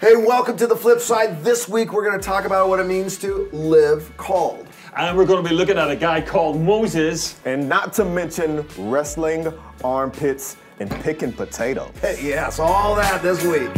Hey, welcome to The Flip Side. This week we're going to talk about what it means to live called. And we're going to be looking at a guy called Moses. And not to mention wrestling, armpits, and picking potatoes. Hey, yes, all that this week.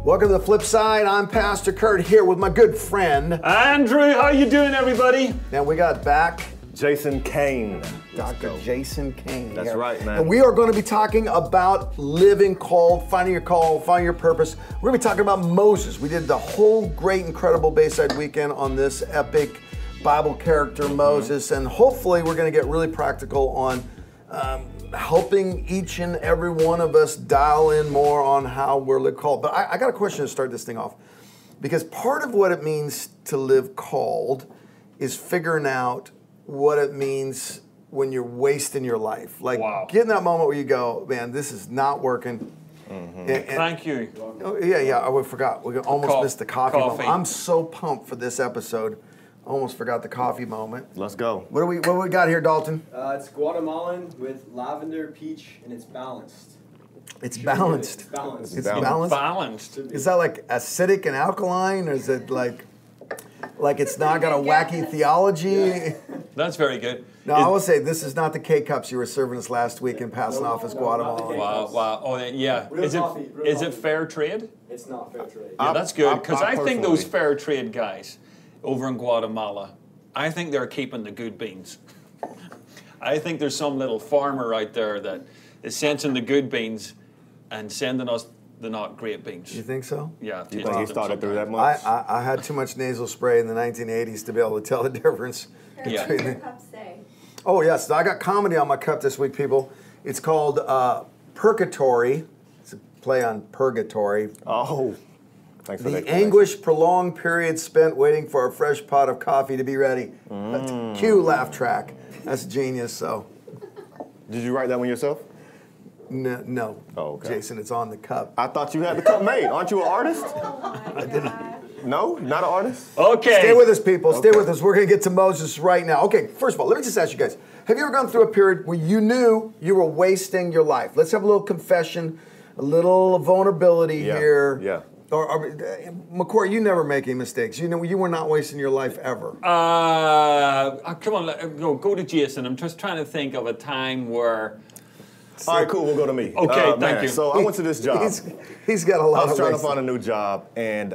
Welcome to The Flip Side. I'm Pastor Curt here with my good friend Andrew, how you doing, everybody? And we got back Jason Caine. Dr. Jason Caine. That's right, man. And we are going to be talking about living called, finding your call, finding your purpose. We're going to be talking about Moses. We did the whole great, incredible Bayside weekend on this epic Bible character, Moses, and hopefully we're going to get really practical on helping each and every one of us dial in more on how we're called. But I got a question to start this thing off, because part of what it means to live called is figuring out what it means when you're wasting your life. Like, get in that moment where you go, man, this is not working. And thank you. Oh, yeah, I forgot. We almost missed the coffee moment. I'm so pumped for this episode. Almost forgot the coffee moment. Let's go. What do we got here, Dalton? It's Guatemalan with lavender, peach, and it's balanced. It's balanced. It's balanced. It's balanced? Is that like acidic and alkaline, or is it like it's not got a wacky theology? Yeah. That's very good. No, I will say this is not the K-cups you were serving us last week and passing off as Guatemalan. Wow. Oh, yeah. Is it fair trade? It's not fair trade. Yeah, that's good, because I think those fair trade guys over in Guatemala, I think they're keeping the good beans. I think there's some little farmer out there that is sensing the good beans and sending us the not great beans. You think so? Yeah. You think he started through that much? I had too much nasal spray in the 1980s to be able to tell the difference. Yeah. What does your cup say? Oh, yes. I got comedy on my cup this week, people. It's called Purgatory. It's a play on purgatory. Oh. Thanks for the anguish, prolonged period spent waiting for a fresh pot of coffee to be ready. Cue laugh track. That's genius. So, did you write that one yourself? No. Oh, okay. Jason, it's on the cup. I thought you had the cup made. Aren't you an artist? I didn't. No, not an artist. Okay. Stay with us, people. Stay with us. We're going to get to Moses right now. Okay. First of all, let me just ask you guys: have you ever gone through a period where you knew you were wasting your life? Let's have a little confession, a little vulnerability here. Yeah. Or McCourt, you never make any mistakes. You know, you were not wasting your life ever. Come on, go to Jason. I'm just trying to think of a time where... All right, cool. We'll go to me. Okay, thank you. So I went to this job. He's got a lot of I was trying to find a new job, and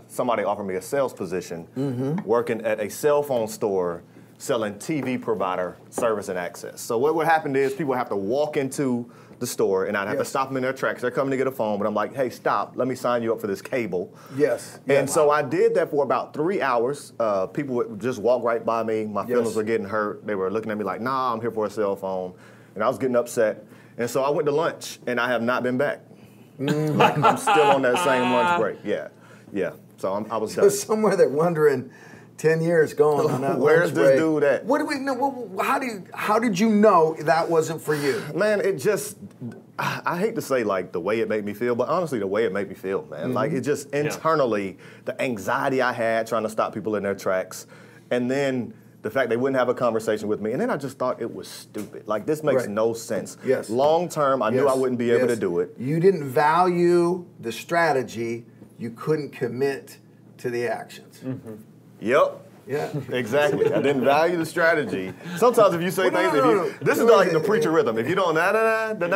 somebody offered me a sales position working at a cell phone store selling TV provider service and access. So what happened is people have to walk into the store, and I'd have to stop them in their tracks. They're coming to get a phone, but I'm like, hey, stop. Let me sign you up for this cable. Yes. And so I did that for about 3 hours. People would just walk right by me. My feelings were getting hurt. They were looking at me like, nah, I'm here for a cell phone. And I was getting upset. And so I went to lunch, and I have not been back. Like, I'm still on that same lunch break. Yeah. So I was done. There's somewhere that wondering, 10 years gone on that Where's lunch this break. dude at? What do we know? How did you know that wasn't for you? Man, it just, I hate to say like the way it made me feel, but honestly the way it made me feel, man. Like it just internally, the anxiety I had trying to stop people in their tracks, and then the fact they wouldn't have a conversation with me, and then I just thought it was stupid. Like this makes no sense. Yes. Long term, I knew I wouldn't be able to do it. You didn't value the strategy. You couldn't commit to the actions. Yep. Yeah. Exactly. I didn't value the strategy. Sometimes if you say things, this is like the preacher rhythm. If you don't No, but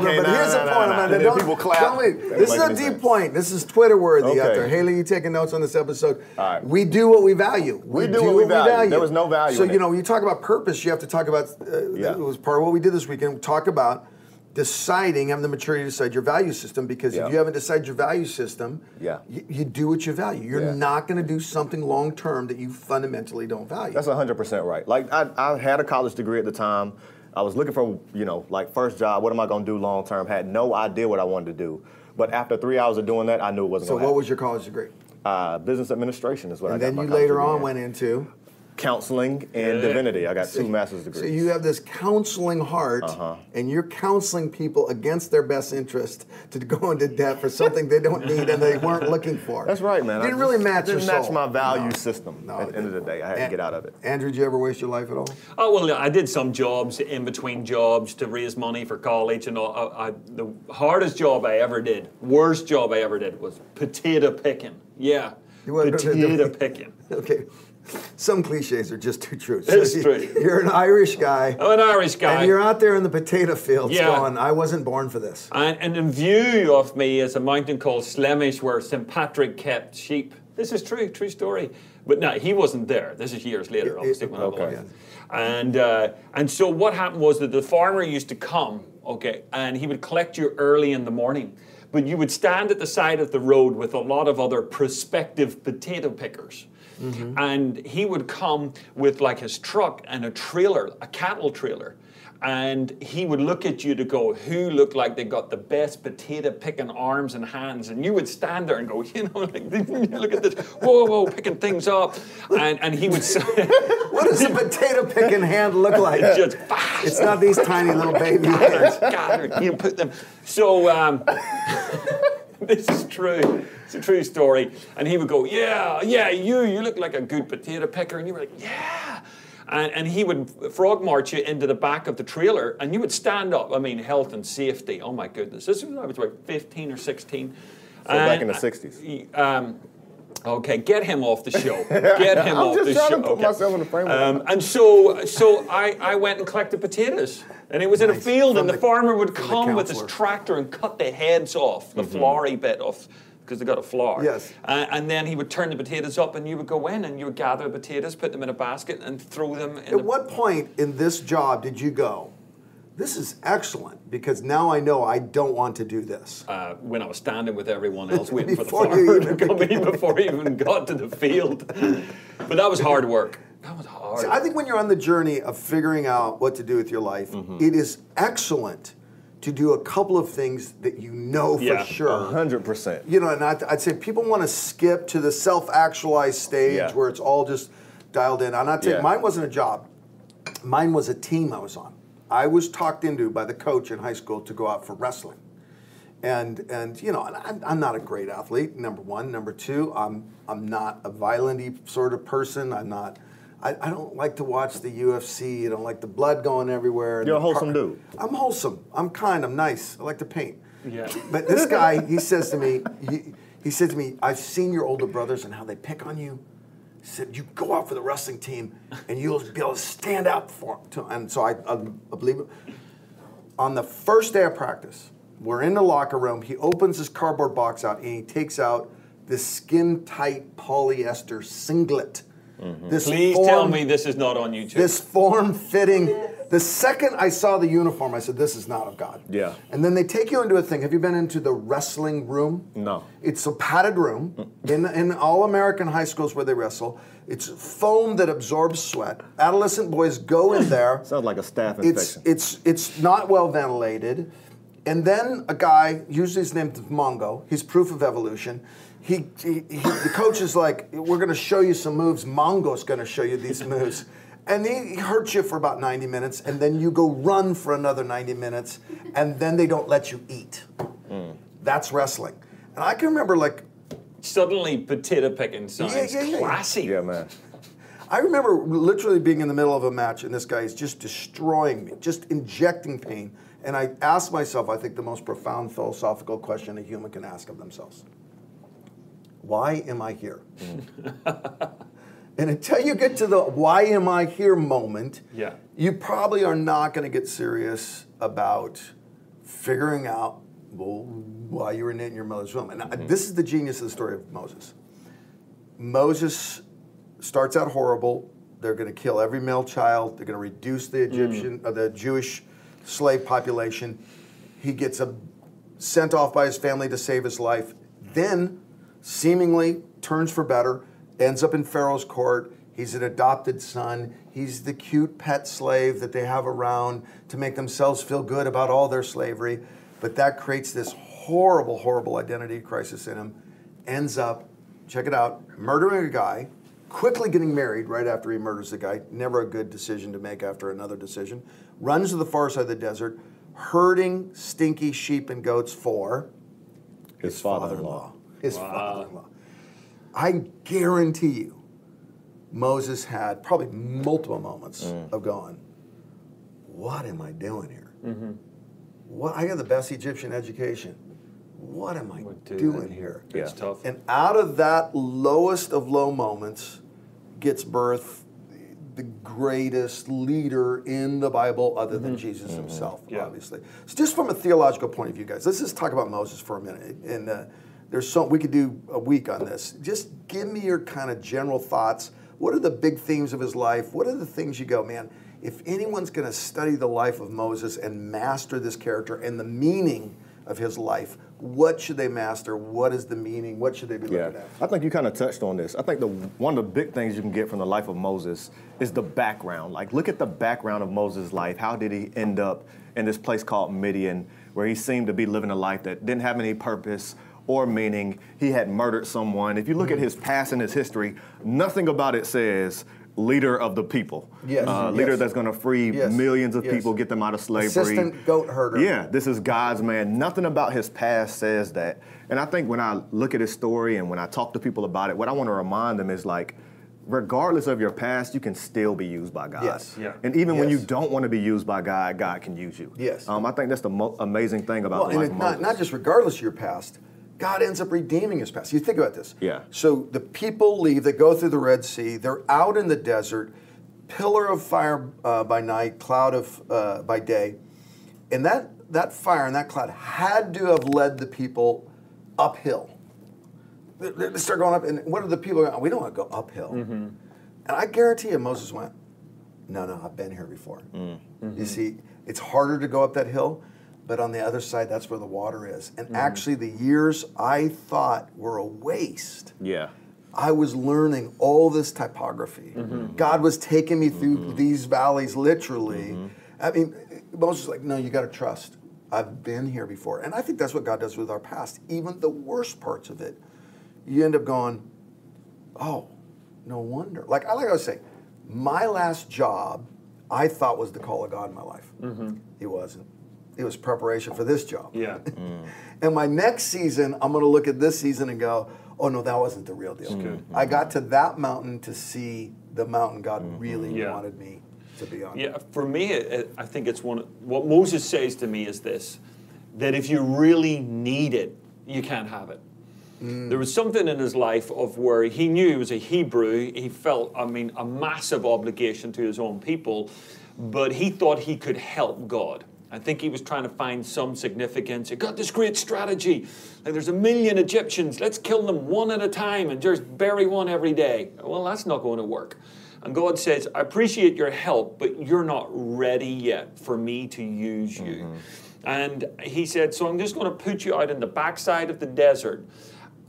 here's the point, man. And then people clap. This is a deep point. This is Twitter worthy out there. Haley, you taking notes on this episode? All right. We do what we value. We do what we value. There was no value. So in it. you talk about purpose. You have to talk about. It was part of what we did this weekend. Talk about deciding, having the maturity to decide your value system, because if you haven't decided your value system, you do what you value. You're not going to do something long term that you fundamentally don't value. That's 100% right. Like I had a college degree at the time. I was looking for, like first job. What am I going to do long term? Had no idea what I wanted to do. But after 3 hours of doing that, I knew it wasn't going to happen. So what was your college degree? Business administration is what I got. And then you later on went into? counseling and divinity. I got 2 master's degrees. So you have this counseling heart, and you're counseling people against their best interest to go into debt for something they don't need and they weren't looking for. That's right, man. It didn't really match your soul. Didn't match my value system. At the end of the day, I had to get out of it. Andrew, did you ever waste your life at all? Oh, well, I did some jobs in between jobs to raise money for college and all. The hardest job I ever did, worst job I ever did, was potato picking. Yeah, potato picking. Okay. Some cliches are just too true. It's true. You're an Irish guy. I'm an Irish guy. And you're out there in the potato fields going, I wasn't born for this. And in view of me is a mountain called Slemish where St. Patrick kept sheep. This is true story. But no, he wasn't there. This is years later, obviously, when I was. And so what happened was that the farmer used to come, and he would collect you early in the morning. But you would stand at the side of the road with a lot of other prospective potato pickers. Mm-hmm. And he would come with like his truck and a trailer, a cattle trailer. And he would look at you to go, who looked like they got the best potato picking arms and hands? And you would stand there and go, look at this, whoa, picking things up. And he would say, what does a potato picking hand look like? Just fast. It's not these tiny little baby hands. You put them. So, this is true. It's a true story. And he would go, yeah, you look like a good potato picker. And you were like, yeah. And he would frog march you into the back of the trailer, and you would stand up. I mean, health and safety. Oh, my goodness. This was, I was about 15 or 16. So back in the 60s. Okay, get him off the show. Get him off the show. I'm just trying to put myself in the framework. And so I went and collected potatoes. And it was in a field, and the farmer would come with his tractor and cut the heads off, the flowery bit off, because they got a flower. Yes. And then he would turn the potatoes up, and you would go in, and you would gather the potatoes, put them in a basket, and throw them in. At what point in this job did you go, this is excellent, because now I know I don't want to do this? When I was standing with everyone else waiting for the farmer to come in before he even got to the field. But that was hard work. That was hard. See, I think when you're on the journey of figuring out what to do with your life, it is excellent to do a couple of things that you know for sure. 100%. You know, and I'd say people want to skip to the self-actualized stage where it's all just dialed in. I'm not saying mine wasn't a job. Mine was a team I was on. I was talked into by the coach in high school to go out for wrestling. And you know, I'm not a great athlete, number one. Number two, I'm not a violent-y sort of person. I don't like to watch the UFC. I don't like the blood going everywhere. You're a wholesome dude. I'm wholesome. I'm kind. I'm nice. I like to paint. Yeah. But this guy, he says to me, he said to me, I've seen your older brothers and how they pick on you. He said, you go out for the wrestling team and you'll be able to stand out for them. And so I believe it. On the first day of practice, we're in the locker room. He opens his cardboard box out and he takes out this skin-tight polyester singlet. Please tell me this is not on YouTube. This form-fitting. The second I saw the uniform, I said, this is not of God. Yeah. And then they take you into a thing. Have you been into the wrestling room? No. It's a padded room in all American high schools where they wrestle. It's foam that absorbs sweat. Adolescent boys go in there. Sounds like a staph infection. It's not well ventilated. And then a guy, usually his name is Mongo, he's proof of evolution. The coach is like, we're going to show you some moves. Mongo's going to show you these moves. And he hurts you for about 90 minutes, and then you go run for another 90 minutes, and then they don't let you eat. That's wrestling. And I can remember, like... Suddenly, potato picking sounds classy. Yeah, man. I remember literally being in the middle of a match, and this guy is just destroying me, just injecting pain. And I asked myself, I think, the most profound philosophical question a human can ask of themselves. Why am I here? And until you get to the why am I here moment, you probably are not going to get serious about figuring out, well, why you were knit in your mother's womb. And this is the genius of the story of Moses. Moses starts out horrible. They're going to kill every male child. They're going to reduce the the Jewish slave population. He gets sent off by his family to save his life. Then, seemingly turns for better, ends up in Pharaoh's court. He's an adopted son. He's the cute pet slave that they have around to make themselves feel good about all their slavery. But that creates this horrible, horrible identity crisis in him. Ends up, check it out, murdering a guy quickly getting married right after he murders the guy. Never a good decision to make after another decision. Runs to the far side of the desert, herding stinky sheep and goats for His father-in-law. His father-in-law. I guarantee you, Moses had probably multiple moments of going, what am I doing here? What, I got the best Egyptian education. What am I doing here? It's tough. And out of that lowest of low moments gets birth the greatest leader in the Bible other than Jesus himself, obviously. So just from a theological point of view, guys, let's just talk about Moses for a minute. And we could do a week on this. Just give me your kind of general thoughts. What are the big themes of his life? What are the things you go, man, if anyone's going to study the life of Moses and master this character and the meaning of his life, what should they master? What is the meaning? What should they be looking at? I think you kind of touched on this. I think one of the big things you can get from the life of Moses is the background. Like, look at the background of Moses' life. How did he end up in this place called Midian, where he seemed to be living a life that didn't have any purpose or meaning? He had murdered someone. If you look at his past and his history, nothing about it says leader of the people. Leader that's going to free millions of people, get them out of slavery. Assistant goat herder. Yeah, this is God's man. Nothing about his past says that. And I think when I look at his story and when I talk to people about it, what I want to remind them is, like, regardless of your past, you can still be used by God. Yes. Yeah. And even when you don't want to be used by God, God can use you. Yes. I think that's the amazing thing about the life of Moses. Not just regardless of your past, God ends up redeeming his past. You think about this. Yeah. So the people leave, they go through the Red Sea, they're out in the desert, pillar of fire by night, cloud of by day. And that fire and that cloud had to have led the people uphill. They start going up, and what are the people going? We don't want to go uphill. And I guarantee you Moses went, no, I've been here before. You see, it's harder to go up that hill, but on the other side, that's where the water is. And actually, the years I thought were a waste, I was learning all this typography. God was taking me through these valleys, literally. I mean, Moses was like, no, you got to trust. I've been here before. And I think that's what God does with our past. Even the worst parts of it, you end up going, oh, no wonder. Like I was saying, my last job, I thought was the call of God in my life. It wasn't. It was preparation for this job. And my next season, I'm going to look at this season and go, oh, no, that wasn't the real deal. I got to that mountain to see the mountain God really wanted me to be on. Yeah, for me, I think it's what Moses says to me is this, that if you really need it, you can't have it. There was something in his life of where he knew he was a Hebrew. He felt, a massive obligation to his own people, but he thought he could help God. I think he was trying to find some significance. He got this great strategy. Like, there's 1 million Egyptians. Let's kill them one at a time and just bury one every day. Well, that's not going to work. And God says, I appreciate your help, but you're not ready yet for me to use you. And he said, so I'm just going to put you out in the backside of the desert.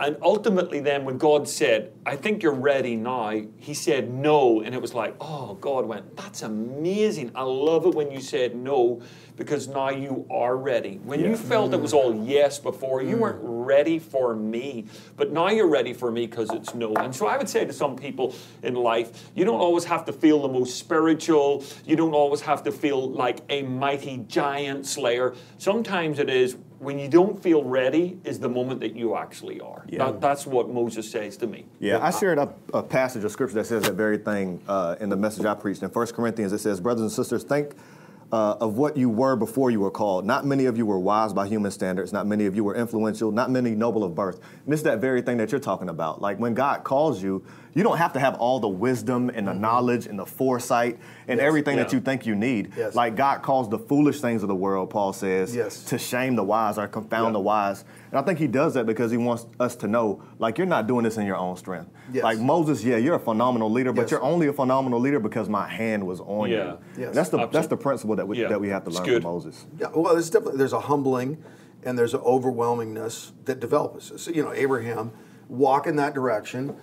And ultimately then when God said, I think you're ready now, he said no. And it was like, oh, God went, that's amazing. I love it when you said no, because now you are ready. When you felt it was all yes before, you weren't ready for me. But now you're ready for me because it's no. And so I would say to some people in life, you don't always have to feel the most spiritual. You don't always have to feel like a mighty giant slayer. Sometimes it is when you don't feel ready is the moment that you actually are. That's what Moses says to me. I shared a passage of scripture that says that very thing in the message I preached. In 1 Corinthians, it says, brothers and sisters, think of what you were before you were called. Not many of you were wise by human standards. Not many of you were influential. Not many noble of birth. And it's that very thing that you're talking about. Like when God calls you, you don't have to have all the wisdom and the knowledge and the foresight and everything that you think you need. Like God calls the foolish things of the world, Paul says, to shame the wise or confound the wise. And I think he does that because he wants us to know, like, you're not doing this in your own strength. Like Moses, you're a phenomenal leader, but you're only a phenomenal leader because my hand was on you. And that's the principle that we have to learn from Moses. Well, there's a humbling and there's an overwhelmingness that develops. So, Abraham, walk in that direction.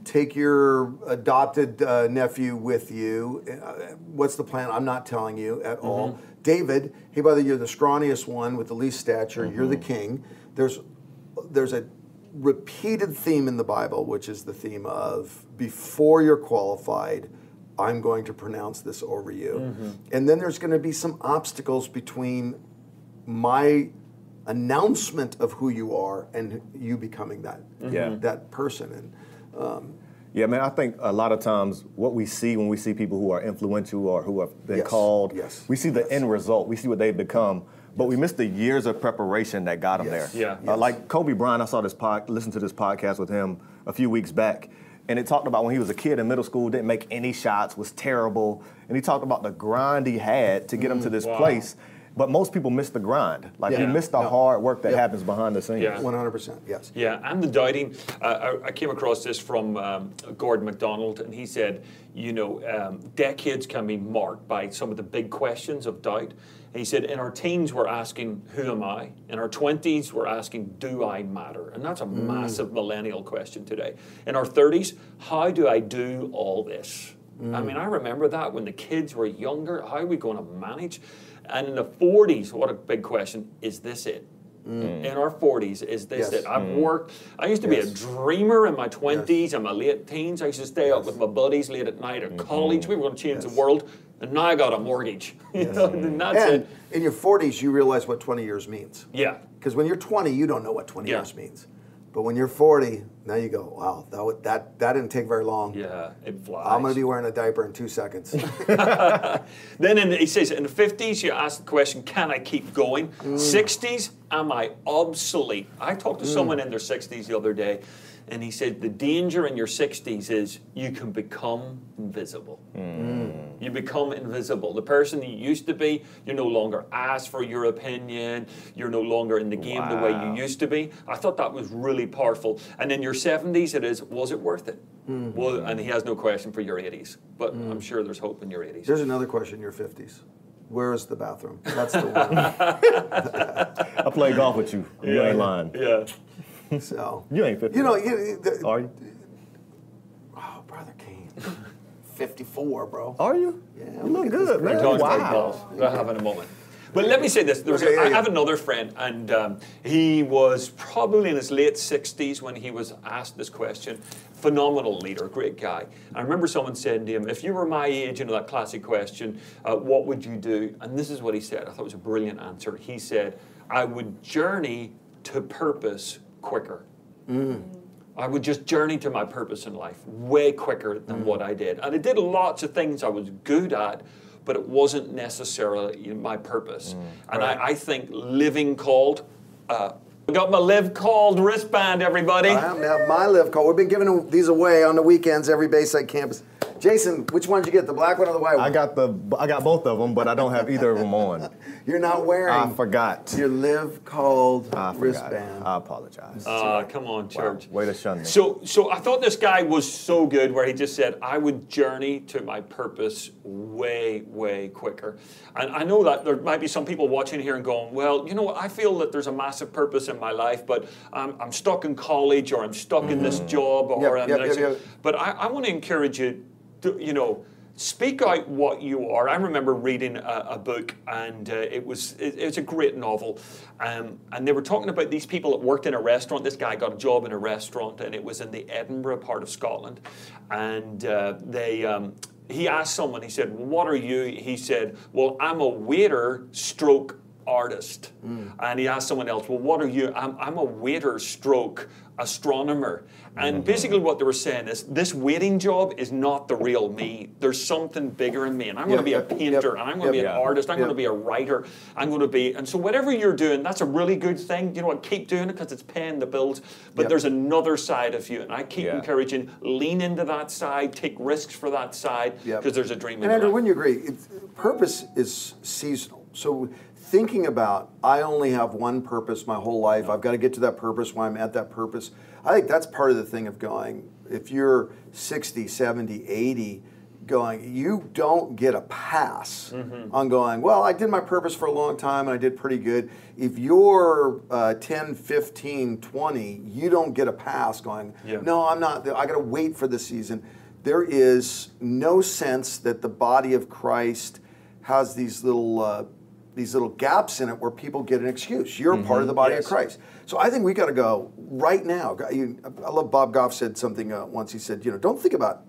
Take your adopted nephew with you. What's the plan? I'm not telling you at all. David, hey, brother, you're the scrawniest one with the least stature. You're the king. There's a repeated theme in the Bible, which is the theme of before you're qualified, I'm going to pronounce this over you. Mm-hmm. And then there's going to be some obstacles between my announcement of who you are and you becoming that person. And yeah, man, I think a lot of times what we see when we see people who are influential or who have been called, we see the end result, we see what they've become, but we miss the years of preparation that got them there. Yeah. Like Kobe Bryant, I saw listened to this podcast with him a few weeks back, and it talked about when he was a kid in middle school, didn't make any shots, was terrible, and he talked about the grind he had to get him to this place. But most people miss the grind. Like, you miss the hard work that happens behind the scenes. Yeah. 100%, yes. Yeah, and the doubting. I came across this from Gordon MacDonald, and he said, decades can be marked by some of the big questions of doubt. And he said, in our teens, we're asking, who am I? In our 20s, we're asking, do I matter? And that's a massive millennial question today. In our 30s, how do I do all this? I mean, I remember that when the kids were younger. How are we going to manage? And in the 40s, what a big question, is this it? In our 40s, is this it? I've worked, I used to be a dreamer in my 20s and my late teens. I used to stay up with my buddies late at night at college. We were going to change the world. And now I got a mortgage. And that's it. In your 40s, you realize what 20 years means. Yeah. Because when you're 20, you don't know what 20 years means. But when you're 40, now you go, wow, that didn't take very long. Yeah, it flies. I'm going to be wearing a diaper in 2 seconds. Then he says, in the 50s, you ask the question, can I keep going? 60s, am I obsolete? I talked to someone in their 60s the other day, and he said, the danger in your 60s is you can become invisible. You become invisible. The person that you used to be, you're no longer asked for your opinion. You're no longer in the game the way you used to be. I thought that was really powerful. And in your 70s, it is, was it worth it? Well, and he has no question for your 80s. But I'm sure there's hope in your 80s. There's another question in your 50s. Where is the bathroom? That's the one. I play golf with you. You ain't lying. Yeah. So you ain't 50. Are you? Oh, Brother Caine. 54, bro. Are you? Yeah. You look good, man. We'll have in a moment. But let me say this. I have another friend, and he was probably in his late 60s when he was asked this question. Phenomenal leader, great guy. I remember someone saying to him, if you were my age, that classic question, what would you do? And this is what he said. I thought it was a brilliant answer. He said, I would journey to purpose quicker. I would just journey to my purpose in life way quicker than what I did. And I did lots of things I was good at, but it wasn't necessarily my purpose. And I think living called, I got my Live Called wristband, everybody. I have my Live Called. We've been giving these away on the weekends, every Bayside campus. Jason, which one did you get, the black one or the white one? I got both of them, but I don't have either of them on. You're not wearing. I forgot. Your Live Called wristband. I apologize. Come on, church. Wow. Way to shun me. So I thought this guy was so good where he just said, I would journey to my purpose way, way quicker. And I know that there might be some people watching here and going, well, I feel that there's a massive purpose in my life, but I'm stuck in college or I'm stuck in this job. But I want to encourage you to, speak out what you are. I remember reading a book, and it's a great novel, and they were talking about these people that worked in a restaurant. This guy got a job in a restaurant, and it was in the Edinburgh part of Scotland, and he asked someone, he said, well, what are you? He said, well, I'm a waiter stroke artist. And he asked someone else, well, what are you? I'm a waiter stroke astronomer. And basically what they were saying is, this waiting job is not the real me. There's something bigger in me, and I'm going to be a painter, and I'm going to be an artist, I'm going to be a writer, I'm going to be, and so whatever you're doing, that's a really good thing. You know what, keep doing it because it's paying the bills, but there's another side of you, and I keep encouraging, lean into that side, take risks for that side, because there's a dream in it. And Andrew, wouldn't you agree, purpose is seasonal. So thinking about, I only have one purpose my whole life, I've got to get to that purpose when I'm at that purpose. I think that's part of the thing of going, if you're 60, 70, 80, going, you don't get a pass on going, well, I did my purpose for a long time and I did pretty good. If you're 10, 15, 20, you don't get a pass going, no, I'm not, I got to wait for the season. There is no sense that the body of Christ has these little these little gaps in it where people get an excuse. You're a part of the body of Christ. So I think we got to go right now. I love Bob Goff said something once. He said, don't think about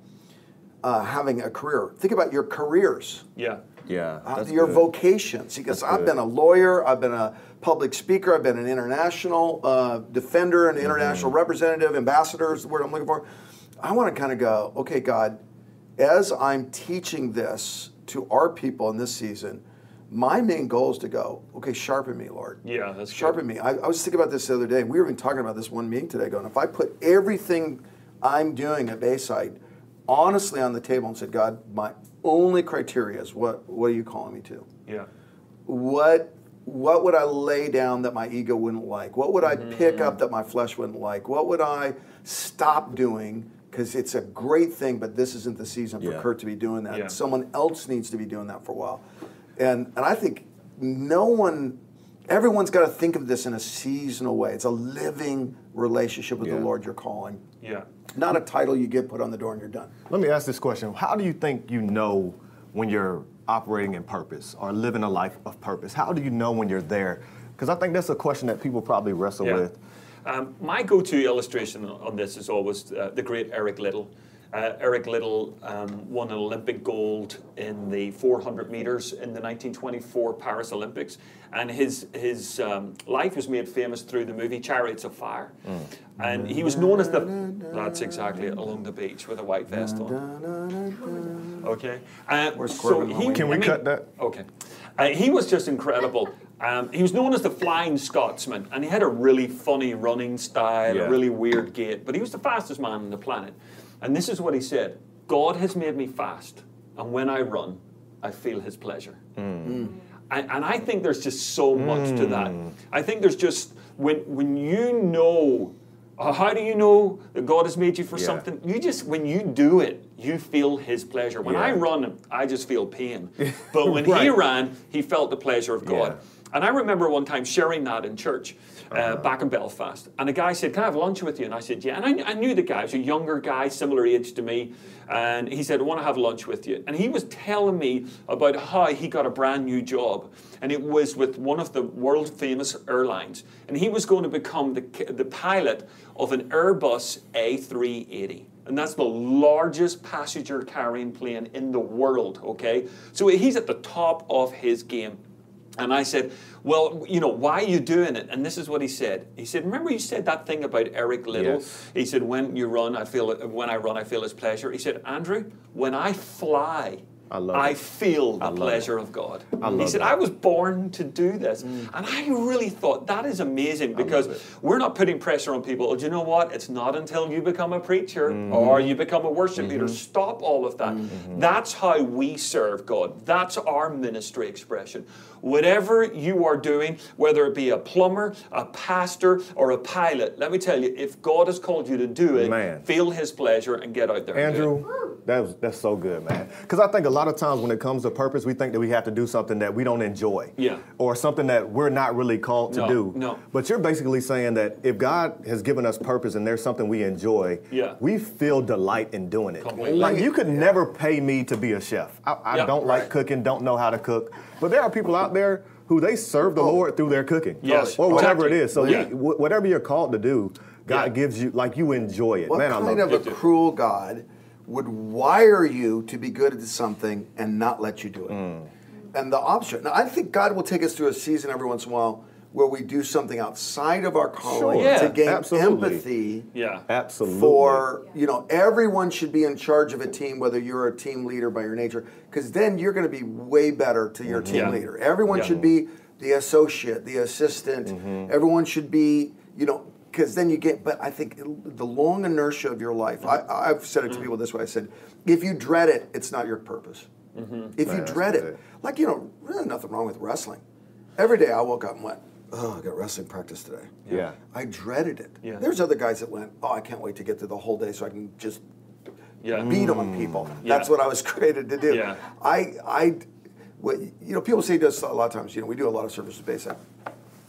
having a career. Think about your careers. Yeah. Your vocations. Because I've been a lawyer, I've been a public speaker, I've been an international defender, an international representative, ambassador is the word I'm looking for. I want to kind of go, okay, God, as I'm teaching this to our people in this season, my main goal is to go, okay, sharpen me, Lord. Yeah, that's sharpen me. I was thinking about this the other day. We were even talking about this one meeting today, going, if I put everything I'm doing at Bayside honestly on the table and said, God, my only criteria is what are you calling me to? Yeah. What would I lay down that my ego wouldn't like? What would I pick up that my flesh wouldn't like? What would I stop doing? Because it's a great thing, but this isn't the season for Curt to be doing that. Yeah. Someone else needs to be doing that for a while. And I think everyone's got to think of this in a seasonal way. It's a living relationship with the Lord you're calling. Yeah. Not a title you get put on the door and you're done. Let me ask this question. How do you think you know when you're operating in purpose or living a life of purpose? How do you know when you're there? Because I think that's a question that people probably wrestle with. My go-to illustration on this is always the great Eric Liddell. Eric Liddell won an Olympic gold in the 400 meters in the 1924 Paris Olympics, and his life was made famous through the movie Chariots of Fire. And he was known as that's exactly it, along the beach with a white vest on. Okay. Can we cut that? Okay. He was just incredible. He was known as the Flying Scotsman, and he had a really funny running style, a really weird gait, but he was the fastest man on the planet. And this is what he said: God has made me fast, and when I run, I feel his pleasure. And I think there's just so much to that. I think there's just, when you know, how do you know that God has made you for something? When you do it, you feel his pleasure. When I run, I just feel pain. But when he ran, he felt the pleasure of God. And I remember one time sharing that in church back in Belfast. And a guy said, can I have lunch with you? And I said, yeah. And I knew the guy. He was a younger guy, similar age to me. And he said, I want to have lunch with you. And he was telling me about how he got a brand new job. And it was with one of the world famous airlines. And he was going to become the pilot of an Airbus A380. And that's the largest passenger carrying plane in the world, okay? So he's at the top of his game. And I said, well, why are you doing it? And this is what he said. He said, remember you said that thing about Eric Liddell? Yes. He said, when I run, I feel his pleasure. He said, Andrew, when I fly, I feel the pleasure of God. He said, I was born to do this. And I really thought that is amazing, because we're not putting pressure on people. Oh, do you know what? It's not until you become a preacher or you become a worship leader. Stop all of that. That's how we serve God. That's our ministry expression. Whatever you are doing, whether it be a plumber, a pastor, or a pilot, let me tell you, if God has called you to do it, feel his pleasure and get out there. Andrew, that's so good, man. Because I think a lot of times when it comes to purpose, we think that we have to do something that we don't enjoy. Or something that we're not really called to do. But you're basically saying that if God has given us purpose and there's something we enjoy, we feel delight in doing it. Completely. Like, you could never pay me to be a chef. I don't like cooking, don't know how to cook. But there are people out there who they serve the Lord through their cooking. Or whatever it is. So whatever you're called to do, God gives you, like, you enjoy it. What kind of a cruel God would wire you to be good at something and not let you do it? And the opposite. Now, I think God will take us through a season every once in a while where we do something outside of our calling to gain empathy. For, everyone should be in charge of a team, whether you're a team leader by your nature, because then you're going to be way better to your team leader. Everyone should be the associate, the assistant. Everyone should be, because then you get, but I think the long inertia of your life, I've said it to people this way. I said, if you dread it, it's not your purpose. If you dread it, like, really nothing wrong with wrestling. Every day I woke up and went, oh, I got wrestling practice today. I dreaded it. There's other guys that went, oh, I can't wait to get through the whole day so I can just beat on people. That's what I was created to do. People say this a lot of times, we do a lot of services at Bayside.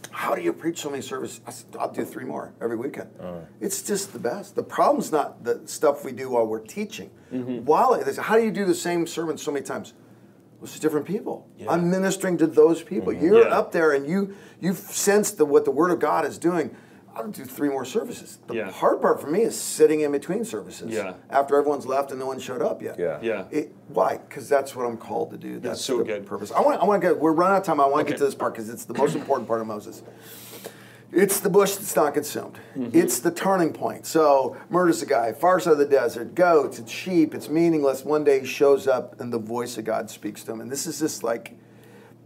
How do you preach so many services? I'll do 3 more every weekend. It's just the best. The problem's not the stuff we do while we're teaching. How do you do the same sermon so many times? It's different people. Yeah. I'm ministering to those people. You're up there and you've sensed what the Word of God is doing. I'll do 3 more services. The hard part for me is sitting in between services after everyone's left and no one showed up yet. Why? Because that's what I'm called to do. That's so the good. purpose. I want to get. We're running out of time. I want to get to this part because it's the most important part of Moses. It's the bush that's not consumed. It's the turning point. So murders a guy, far side of the desert, goats, it's sheep, it's meaningless. One day he shows up and the voice of God speaks to him. And this is just like,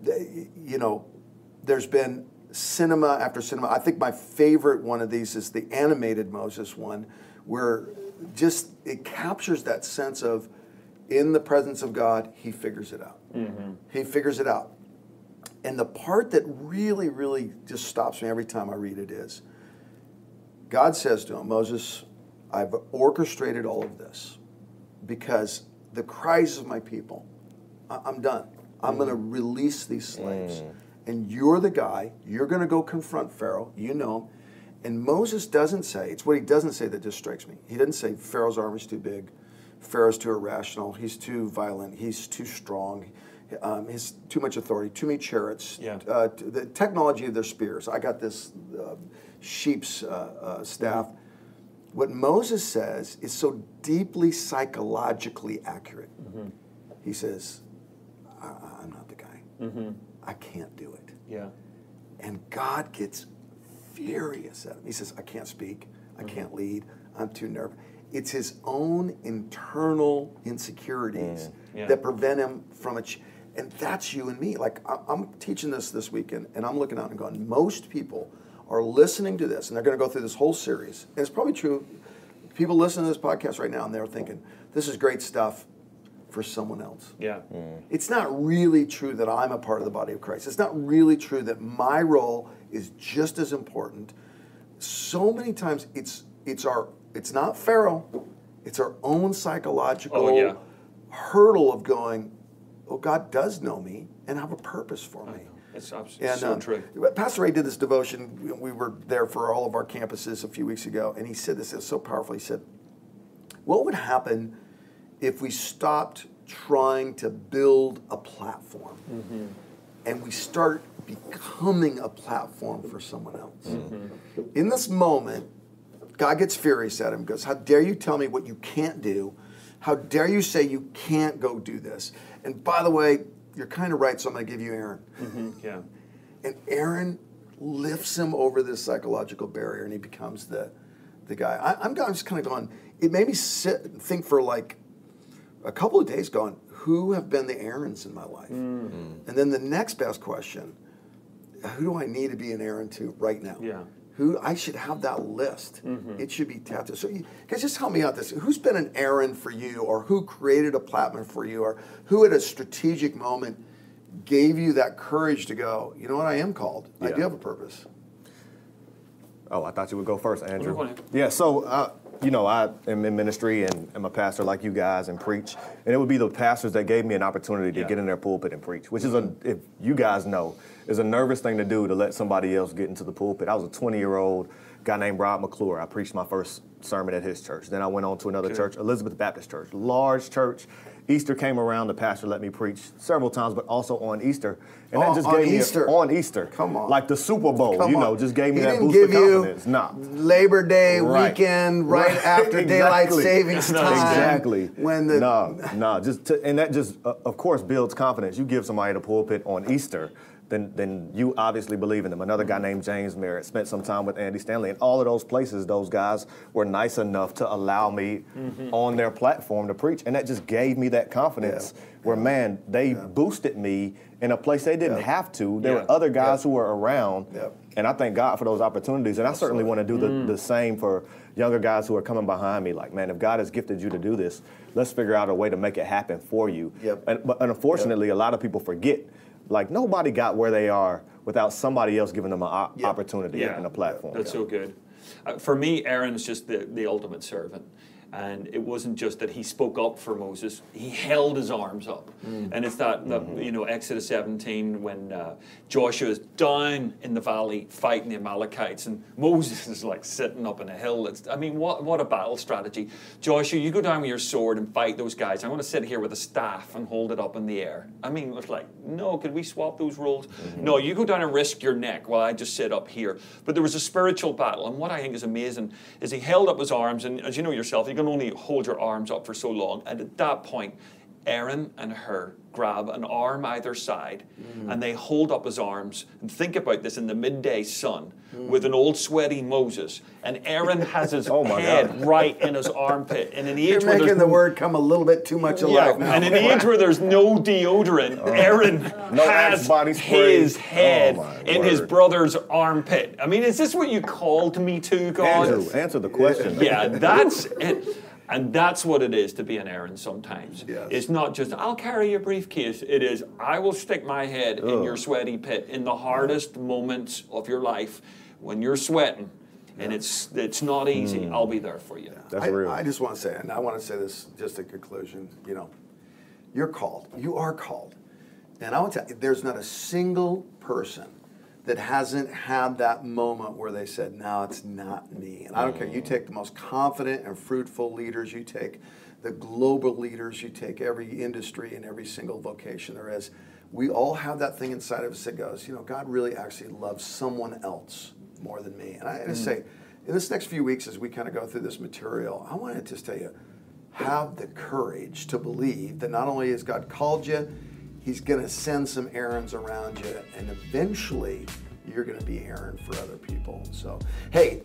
there's been cinema after cinema. I think my favorite one of these is the animated Moses one, where just it captures that sense of in the presence of God, he figures it out. He figures it out. And the part that really, really just stops me every time I read it is, God says to him, Moses, I've orchestrated all of this because the cries of my people, I'm done. I'm going to release these slaves. And you're the guy, you're going to go confront Pharaoh, you know him. And Moses doesn't say, it's what he doesn't say that just strikes me. He doesn't say Pharaoh's army's too big, Pharaoh's too irrational, he's too violent, he's too strong. Has too much authority, too many chariots, the technology of their spears. I got this sheep's staff. What Moses says is so deeply psychologically accurate. He says, I'm not the guy. I can't do it. And God gets furious at him. He says, I can't speak. I can't lead. I'm too nervous. It's his own internal insecurities that prevent him from and that's you and me. Like, I'm teaching this weekend, and I'm looking out and going, most people are listening to this, and they're going to go through this whole series. And it's probably true. People listening to this podcast right now, and they're thinking, this is great stuff for someone else. It's not really true that I'm a part of the body of Christ. It's not really true that my role is just as important. So many times, it's not Pharaoh. It's our own psychological hurdle of going, oh, God does know me and have a purpose for me. It's so true. Pastor Ray did this devotion. We were there for all of our campuses a few weeks ago, and he said this. It was so powerful. He said, what would happen if we stopped trying to build a platform and we start becoming a platform for someone else? In this moment, God gets furious at him, goes, how dare you tell me what you can't do? How dare you say you can't go do this? And by the way, you're kind of right, so I'm going to give you Aaron. And Aaron lifts him over this psychological barrier, and he becomes the guy. I'm just kind of going, it made me sit and think for like a couple of days going, who have been the Aarons in my life? And then the next best question, who do I need to be an Aaron to right now? Who I should have that list. It should be tapped. So you guys, just help me out this. Who's been an Aaron for you, or who created a platform for you, or who at a strategic moment gave you that courage to go, you know what, I am called. I do have a purpose. Oh, I thought you would go first, Andrew. Yeah, so, I am in ministry and I'm a pastor like you guys and preach. And it would be the pastors that gave me an opportunity to get in their pulpit and preach, which is, if you guys know, is a nervous thing to do, to let somebody else get into the pulpit. I was a 20-year-old guy named Bryant McCourt. I preached my first sermon at his church. Then I went on to another church, Elizabeth Baptist Church, large church. Easter came around, the pastor let me preach several times, but also on Easter. And that just gave me on Easter. Come on. Like the Super Bowl, just gave me that boost of confidence. Labor Day weekend right after daylight savings time. Exactly. When the and that just of course builds confidence. You give somebody the pulpit on Easter, then you obviously believe in them. Another guy named James Merritt spent some time with Andy Stanley. And all of those places, those guys were nice enough to allow me on their platform to preach. And that just gave me that confidence where, man, they boosted me in a place they didn't have to. There were other guys who were around. And I thank God for those opportunities. And I certainly want to do the same for younger guys who are coming behind me. Like, man, if God has gifted you to do this, let's figure out a way to make it happen for you. But unfortunately, a lot of people forget. Like, nobody got where they are without somebody else giving them an opportunity and a platform. That's so good. For me, Aaron's just the ultimate servant. And it wasn't just that he spoke up for Moses, he held his arms up. And it's that Exodus 17, when Joshua is down in the valley fighting the Amalekites, and Moses is like sitting up in a hill. What a battle strategy. Joshua, you go down with your sword and fight those guys. I'm going to sit here with a staff and hold it up in the air. It was like, no, could we swap those roles? No, you go down and risk your neck while I just sit up here. But there was a spiritual battle, and what I think is amazing is he held up his arms, and as you know yourself, you can only hold your arms up for so long, and at that point Aaron and Hur grab an arm either side and they hold up his arms, and think about this, in the midday sun with an old sweaty Moses, and Aaron has his head right in his armpit, and in the age You're making the word come a little bit too much alive now. And in the age where there's no deodorant, Aaron has his head in his brother's armpit. Is this what you called me to, God? Answer the question. Yeah, that's it. And that's what it is to be an Aaron sometimes. Yes. It's not just, I'll carry your briefcase. It is, I will stick my head in your sweaty pit in the hardest moments of your life when you're sweating. And it's not easy. I'll be there for you. That's real. I just want to say, and I want to say this just in conclusion, you're called. You are called. And I want to tell you, there's not a single person that hasn't had that moment where they said, no, it's not me. And I don't care. You take the most confident and fruitful leaders. You take the global leaders. You take every industry and every single vocation there is. We all have that thing inside of us that goes, God really actually loves someone else more than me. And I just say, in this next few weeks as we kind of go through this material, I want to just tell you, have the courage to believe that not only has God called you, He's going to send some Aarons around you, and eventually you're going to be Aaron for other people. So, hey,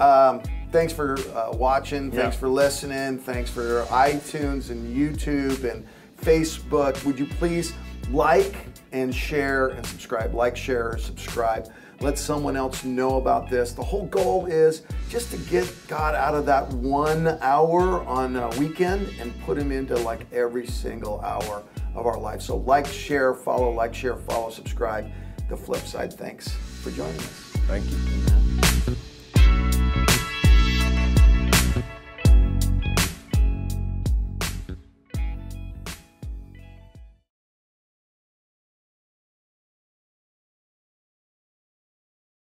thanks for watching. Thanks for listening. Thanks for iTunes and YouTube and Facebook. Would you please like and share and subscribe? Like, share, subscribe. Let someone else know about this. The whole goal is just to get God out of that 1 hour on a weekend and put Him into like every single hour of our life. So like, share, follow, subscribe. The flip side, thanks for joining us. Thank you.